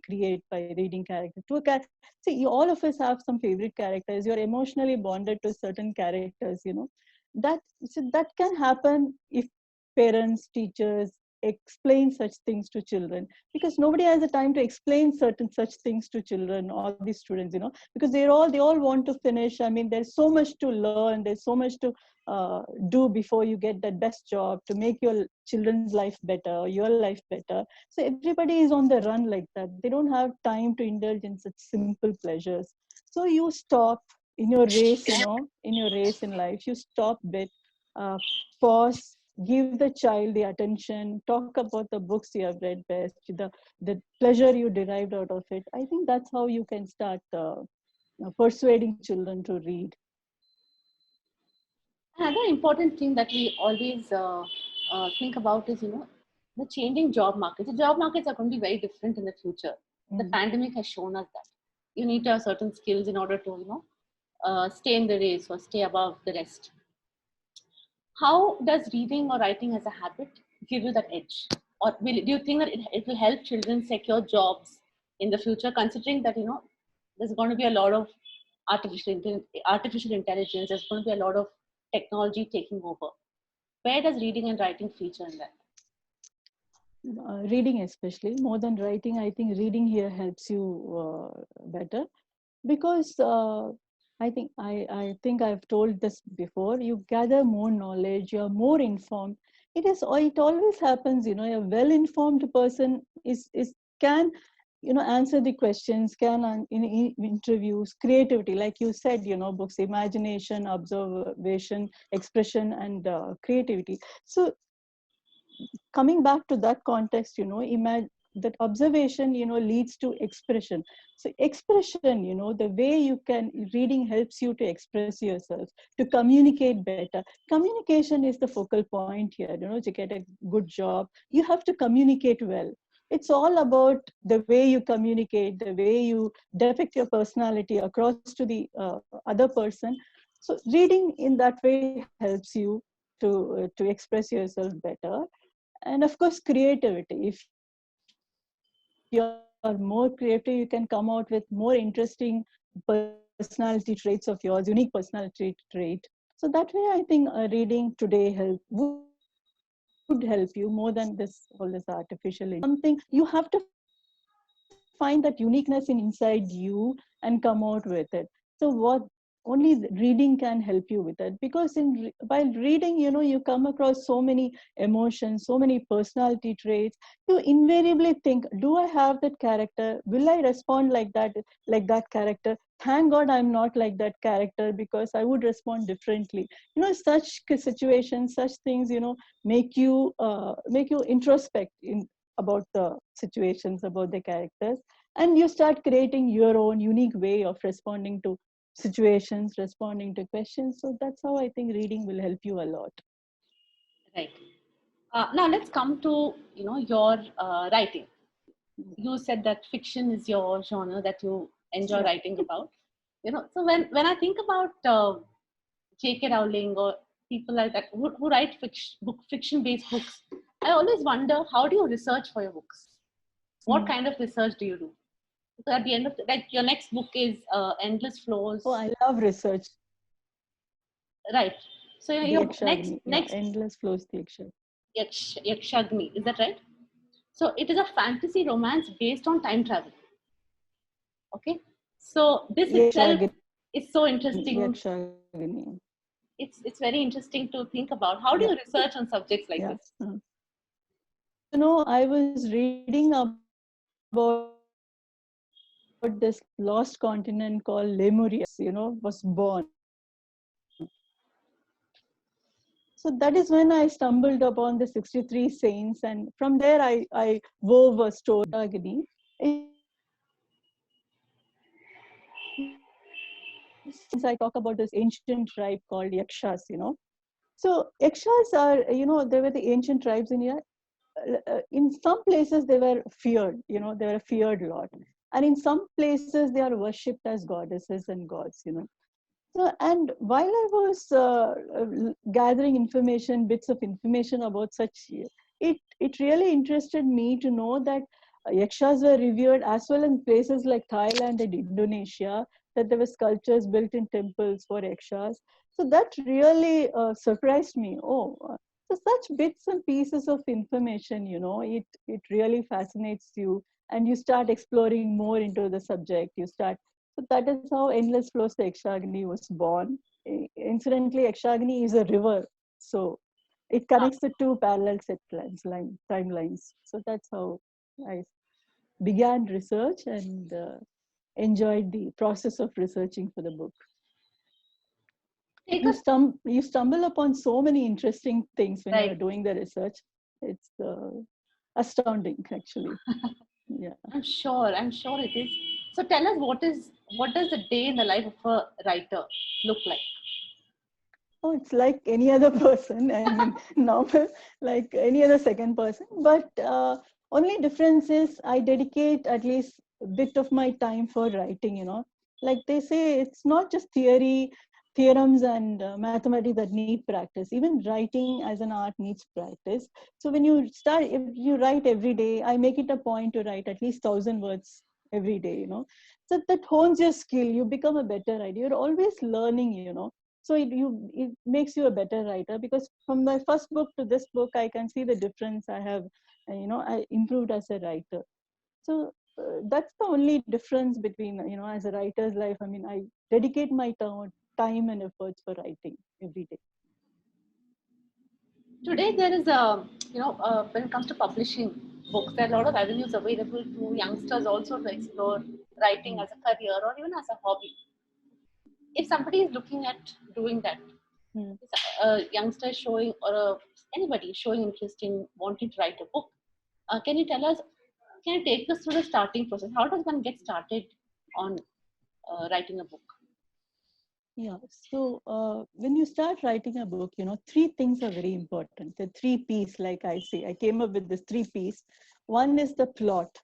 Speaker 2: create by reading character to a see, all of us have some favorite characters. You're emotionally bonded to certain characters, that that can happen if parents, teachers explain such things to children, because nobody has the time to explain certain such things to children or the students, because they all want to finish. I mean, there's so much to learn, there's so much to do before you get that best job, to make your children's life better, your life better. So everybody is on the run like that. They don't have time to indulge in such simple pleasures. So you stop in your race, in your race in life. You stop bit, uh, pause, give the child the attention, talk about the books you have read best, the pleasure you derived out of it. I think that's how you can start persuading children to read.
Speaker 1: Another important thing that we always think about is, the changing job markets. The job markets are going to be very different in the future. The
Speaker 2: Mm.
Speaker 1: pandemic has shown us that you need to have certain skills in order to, stay in the race or stay above the rest. How does reading or writing as a habit give you that edge? Or do you think that it will help children secure jobs in the future, considering that, there's going to be a lot of artificial intelligence, there's going to be a lot of technology taking over. Where does reading and writing feature in that?
Speaker 2: Reading, especially more than writing, I think reading here helps you better, because I think I've told this before. You gather more knowledge, you're more informed. It always happens, a well-informed person is can, answer the questions, can in interviews, creativity, like you said, books, imagination, observation, expression, and creativity. So coming back to that context, imagine that observation, leads to expression. So expression, the way you can, reading helps you to express yourself, to communicate better. Communication is the focal point here, to get a good job, you have to communicate well. It's all about the way you communicate, the way you depict your personality across to the other person. So reading in that way helps you to express yourself better. And of course, creativity. If you're more creative, you can come out with more interesting personality traits of yours, unique personality trait. So that way, I think reading today would help you more than all this artificial intelligence. Something you have to find that uniqueness in inside you and come out with it. So what only reading can help you with it, because while reading, you come across so many emotions, so many personality traits. You invariably think, do I have that character? Will I respond like that character? Thank God I'm not like that character, because I would respond differently. Such situations, such things, make you introspect in about the situations, about the characters, and you start creating your own unique way of responding to situations, responding to questions. So that's how I think reading will help you a lot.
Speaker 1: Right. Now let's come to your writing. You said that fiction is your genre that you enjoy
Speaker 2: Yeah.
Speaker 1: writing about. So when I think about J.K. Rowling or people like that who write fiction-based books, I always wonder, how do you research for your books? What kind of research do you do? Because at the end of like your next book is Endless Flows,
Speaker 2: Oh, I love research.
Speaker 1: right? So
Speaker 2: The
Speaker 1: your next
Speaker 2: Yakshagni. Yeah,
Speaker 1: next
Speaker 2: endless flows the Yakshagni.
Speaker 1: Yakshagni, is that right? So it is a fantasy romance based on time travel. Okay, so this itself is so interesting.
Speaker 2: Yakshagni.
Speaker 1: It's very interesting to think about. How do
Speaker 2: Yeah.
Speaker 1: you research on subjects like
Speaker 2: Yeah.
Speaker 1: this?
Speaker 2: I was reading about this lost continent called Lemuria, was born. So that is when I stumbled upon the 63 saints, and from there I wove a story. Since I talk about this ancient tribe called Yakshas, So Yakshas are, they were the ancient tribes in India. In some places they were feared, they were a feared lot. And in some places they are worshipped as goddesses and gods, So, and while I was gathering information, bits of information about such, it really interested me to know that yakshas were revered as well in places like Thailand and Indonesia, that there were sculptures built in temples for yakshas. So that really surprised me. So such bits and pieces of information, it really fascinates you, and you start exploring more into the subject. So that is how Endless Flows to Yakshagni was born. Incidentally, Yakshagni is a river, so it connects the two parallel timelines. So that's how I began research and enjoyed the process of researching for the book.
Speaker 1: Take
Speaker 2: You,
Speaker 1: us
Speaker 2: you stumble upon so many interesting things when you're
Speaker 1: right.
Speaker 2: doing the research. It's astounding, actually. Yeah.
Speaker 1: I'm sure it is. So tell us, what does the day in the life of a writer look like?
Speaker 2: Oh, it's like any other person. I mean, normal, like any other second person. But only difference is I dedicate at least a bit of my time for writing, Like they say, it's not just theorems and mathematics that need practice. Even writing as an art needs practice. So when you start, if you write every day, I make it a point to write at least 1,000 words every day, So that hones your skill. You become a better writer. You're always learning, So it makes you a better writer, because from my first book to this book I can see the difference. I have I improved as a writer. So that's the only difference between as a writer's life. I mean, I dedicate my time and efforts for writing every day.
Speaker 1: Today, there is a, when it comes to publishing books, there are a lot of avenues available to youngsters also to explore writing as a career or even as a hobby. If somebody is looking at doing that, a youngster is showing or anybody showing interest in wanting to write a book, can you tell us, can you take us through the starting process? How does one get started on writing a book?
Speaker 2: Yeah, so when you start writing a book, three things are very important. The three P's, like I say, I came up with this three P's. One is the plot.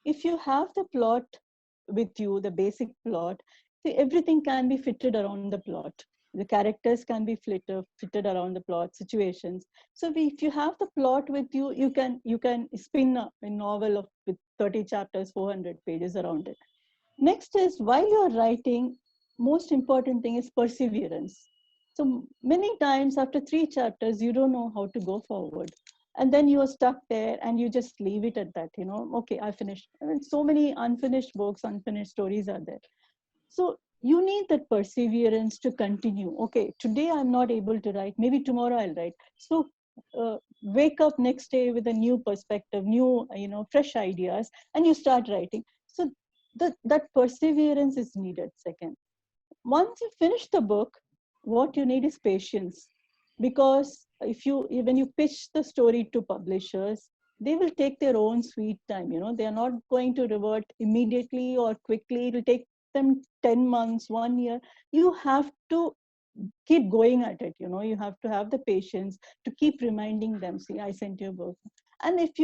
Speaker 2: If you have the plot with you, the basic plot, see, everything can be fitted around the plot. The characters can be fitted around the plot, situations. So if you have the plot with you, you can spin a novel with 30 chapters, 400 pages around it. Next is, while you're writing, most important thing is perseverance. So many times after 3 chapters, you don't know how to go forward. And then you are stuck there and you just leave it at that, okay, I finished. And so many unfinished books, unfinished stories are there. So you need that perseverance to continue. Okay, today I'm not able to write. Maybe tomorrow I'll write. So wake up next day with a new perspective, new, fresh ideas, and you start writing. So that perseverance is needed. Second, once you finish the book, what you need is patience, because when you pitch the story to publishers, they will take their own sweet time. They are not going to revert immediately or quickly. It will take them 10 months, 1 year. You have to keep going at it. You have to have the patience to keep reminding them, see, I sent you a book. And if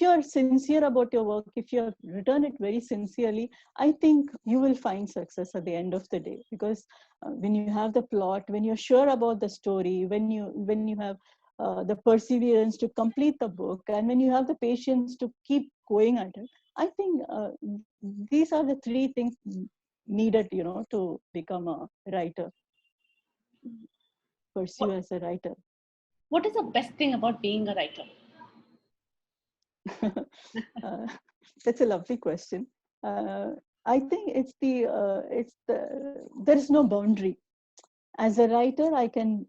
Speaker 2: you're sincere about your work, if you return it very sincerely, I think you will find success at the end of the day. Because when you have the plot, when you're sure about the story, when you have the perseverance to complete the book, and when you have the patience to keep going at it, I think these are the three things needed, to become a writer, pursue as a writer.
Speaker 1: What is the best thing about being a writer?
Speaker 2: That's a lovely question. I think there is no boundary. As a writer, I can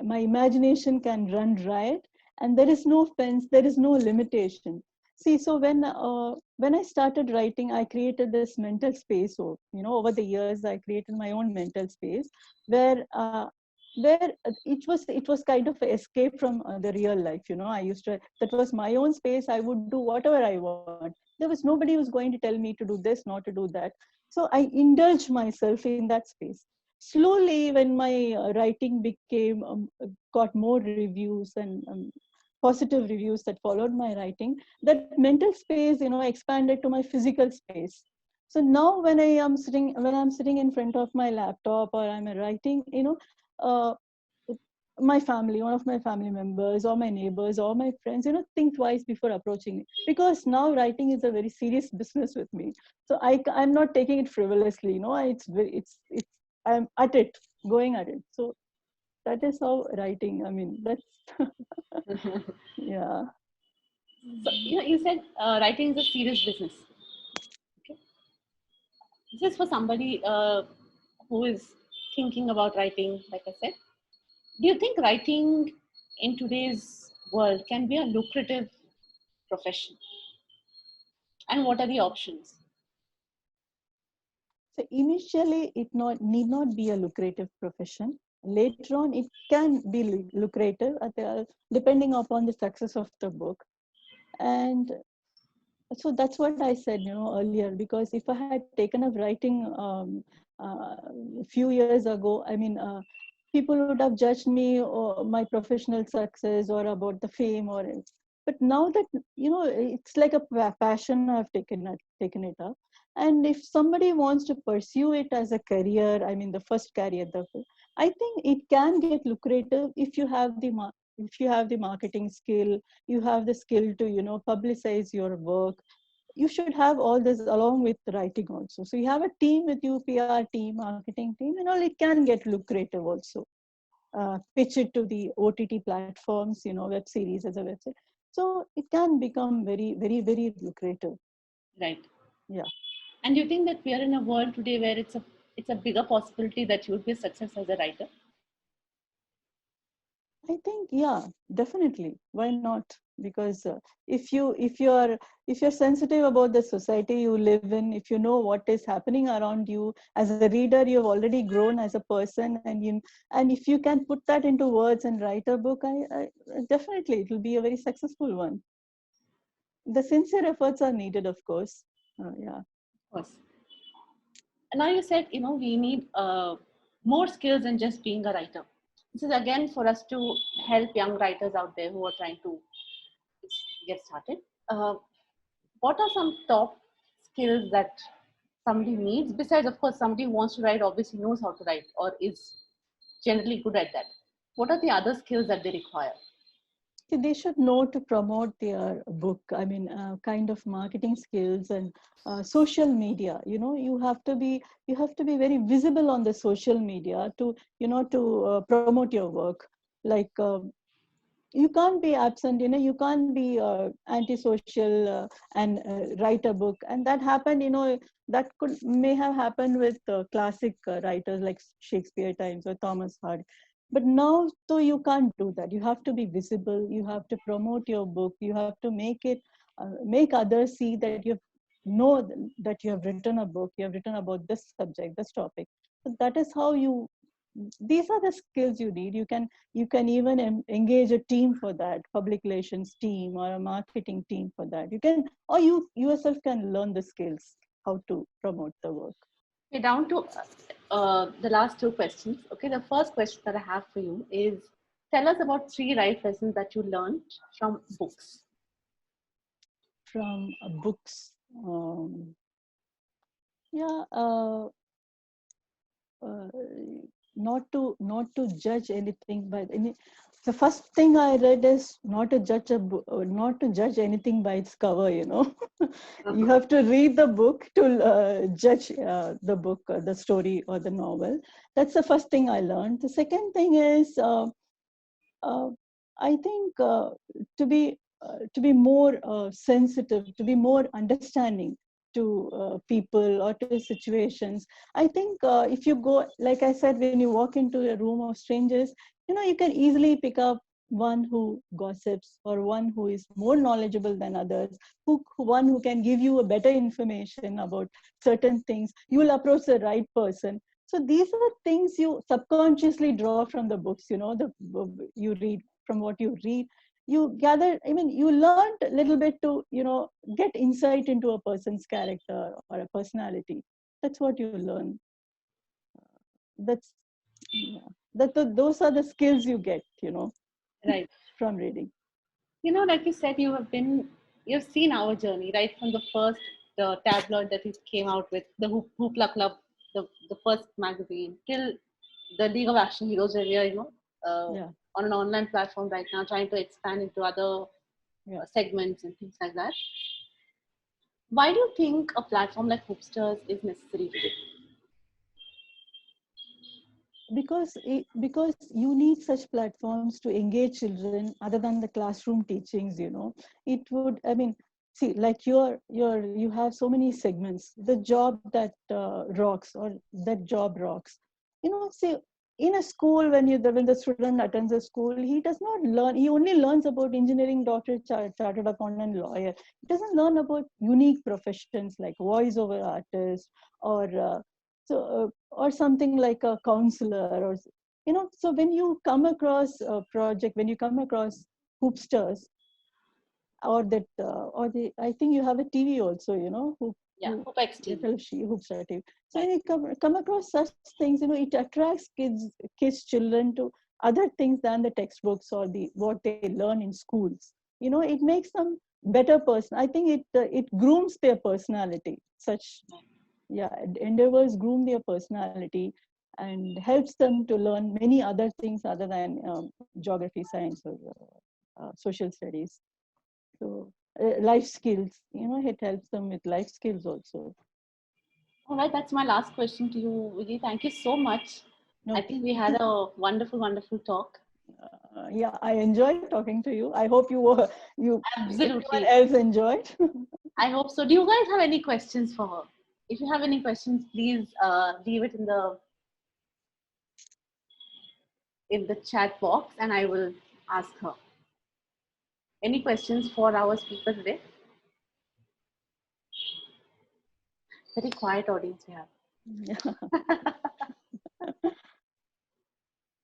Speaker 2: my imagination can run riot, and there is no fence, there is no limitation. See, so when I started writing, I created this mental space. So over the years, I created my own mental space where it was kind of an escape from the real life. I used to, that was my own space. I would do whatever I want. There was nobody who was going to tell me to do this, not to do that. So I indulged myself in that space. Slowly, when my writing got more reviews and positive reviews that followed my writing, that mental space expanded to my physical space. So now when I'm sitting in front of my laptop, or I'm writing, uh, one of my family members or my neighbors or my friends, think twice before approaching me, because now writing is a very serious business with me. So I'm not taking it frivolously. It's I'm at it, going at it. So that is how writing, that's yeah.
Speaker 1: So, you said writing is a serious business. Okay. This is for somebody who is thinking about writing, like I said. Do you think writing in today's world can be a lucrative profession? And what are the options?
Speaker 2: So initially, it need not be a lucrative profession. Later on, it can be lucrative depending upon the success of the book. And so that's what I said, earlier. Because if I had taken up writing a few years ago, people would have judged me or my professional success or about the fame or else. But now that it's like a passion, I've taken it up. And if somebody wants to pursue it as a career, the first career, I think it can get lucrative if you have the marketing skill, you have the skill to publicize your work. You should have all this along with writing also. So you have a team with you, PR team, marketing team, and all. It can get lucrative also. Pitch it to the OTT platforms, web series as a website. So it can become very, very, very lucrative.
Speaker 1: Right.
Speaker 2: Yeah.
Speaker 1: And do you think that we are in a world today where it's a bigger possibility that you would be a success as a writer?
Speaker 2: I think, yeah, definitely. Why not? Because if you're sensitive about the society you live in, if you know what is happening around you as a reader, you've already grown as a person, and if you can put that into words and write a book, I definitely it will be a very successful one. The sincere efforts are needed, of course. Yeah.
Speaker 1: Of course. And now you said, we need more skills than just being a writer. This is again for us to help young writers out there who are trying to get started. Uh, what are some top skills that somebody needs? Besides, of course, somebody who wants to write obviously knows how to write or is generally good at that. What are the other skills that they require?
Speaker 2: See, they should know to promote their book. I mean, kind of marketing skills and social media. You have to be very visible on the social media to promote your work. Like you can't be absent. You can't be antisocial and write a book. And that happened. That may have happened with classic writers like Shakespeare times or Thomas Hardy. But now, though, you can't do that. You have to be visible. You have to promote your book. You have to make others see that know that you have written a book. You have written about this subject, this topic. So that is how these are the skills you need. You can even engage a team for that, public relations team or a marketing team for that. You yourself can learn the skills how to promote the work.
Speaker 1: Okay, down to the last two questions. Okay, the first question that I have for you is, tell us about 3 life lessons that you learned from books.
Speaker 2: From books, yeah, uh, not to judge anything by any. The first thing I read is not to judge a book, not to judge anything by its cover. You have to read the book to judge the book, the story, or the novel. That's the first thing I learned. The second thing is, uh, I think, to be more sensitive, to be more understanding to people or to situations. I think if you go, like I said, when you walk into a room of strangers, you can easily pick up one who gossips or one who is more knowledgeable than others, one who can give you a better information about certain things. You will approach the right person. So these are things you subconsciously draw from the books, you read. From what you read, you gather, I mean, you learned a little bit to, get insight into a person's character or a personality. That's what you learn. That's, yeah, those are the skills you get,
Speaker 1: Right.
Speaker 2: from reading.
Speaker 1: Like you said, you've seen our journey, right? From the tabloid that it came out with, the Hoopla Club, the first magazine, till the League of Action Heroes, where we are,
Speaker 2: Yeah.
Speaker 1: on an online platform right now, trying to expand into other segments and things like that. Why do you think a platform like Hoopsters is necessary today?
Speaker 2: Because you need such platforms to engage children other than the classroom teachings. It would, I mean, see, like you have so many segments. The job that rocks, or that job rocks. See, in a school, when the student attends a school, he does not learn. He only learns about engineering, doctor, chartered accountant, lawyer. He doesn't learn about unique professions like voiceover artist, or or something like a counselor, or so when you come across a project, when you come across Hoopsters, or that or the I think you have a TV also,
Speaker 1: Hoopex TV.
Speaker 2: Hoopstar TV. So when you come across such things, it attracts children to other things than the textbooks or what they learn in schools. It makes them better person. I think it grooms their personality. Such, yeah, endeavors groom their personality and helps them to learn many other things other than geography, science, or social studies. So life skills, it helps them with life skills also.
Speaker 1: All right, that's my last question to you, Vijay. Thank you so much.
Speaker 2: No.
Speaker 1: I think we had a wonderful, wonderful talk.
Speaker 2: Yeah, I enjoyed talking to you. I hope you
Speaker 1: Absolutely.
Speaker 2: everyone else enjoyed.
Speaker 1: I hope so. Do you guys have any questions for her? If you have any questions, please leave it in the chat box and I will ask her. Any questions for our speaker today? Very quiet audience we have.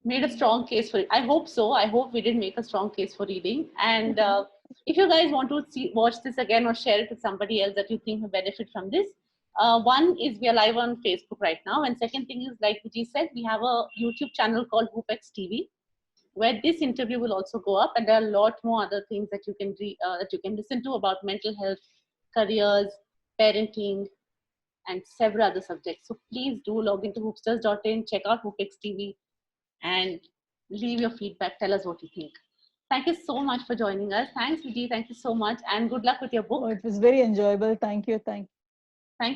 Speaker 1: Made a strong case for it. I hope so. I hope we did make a strong case for reading. And if you guys want to watch this again or share it with somebody else that you think will benefit from this, one is we are live on Facebook right now. And second thing is, like Vijay said, we have a YouTube channel called Hoopex TV, where this interview will also go up. And there are a lot more other things that you can listen to about mental health, careers, parenting, and several other subjects. So please do log into hoopsters.in, check out Hoopex TV, and leave your feedback. Tell us what you think. Thank you so much for joining us. Thanks, Vijay. Thank you so much. And good luck with your book.
Speaker 2: Oh, it was very enjoyable. Thank you.
Speaker 1: Thank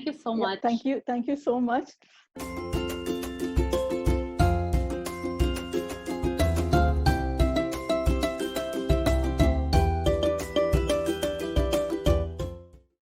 Speaker 1: you so much.
Speaker 2: Thank you. Thank you so much.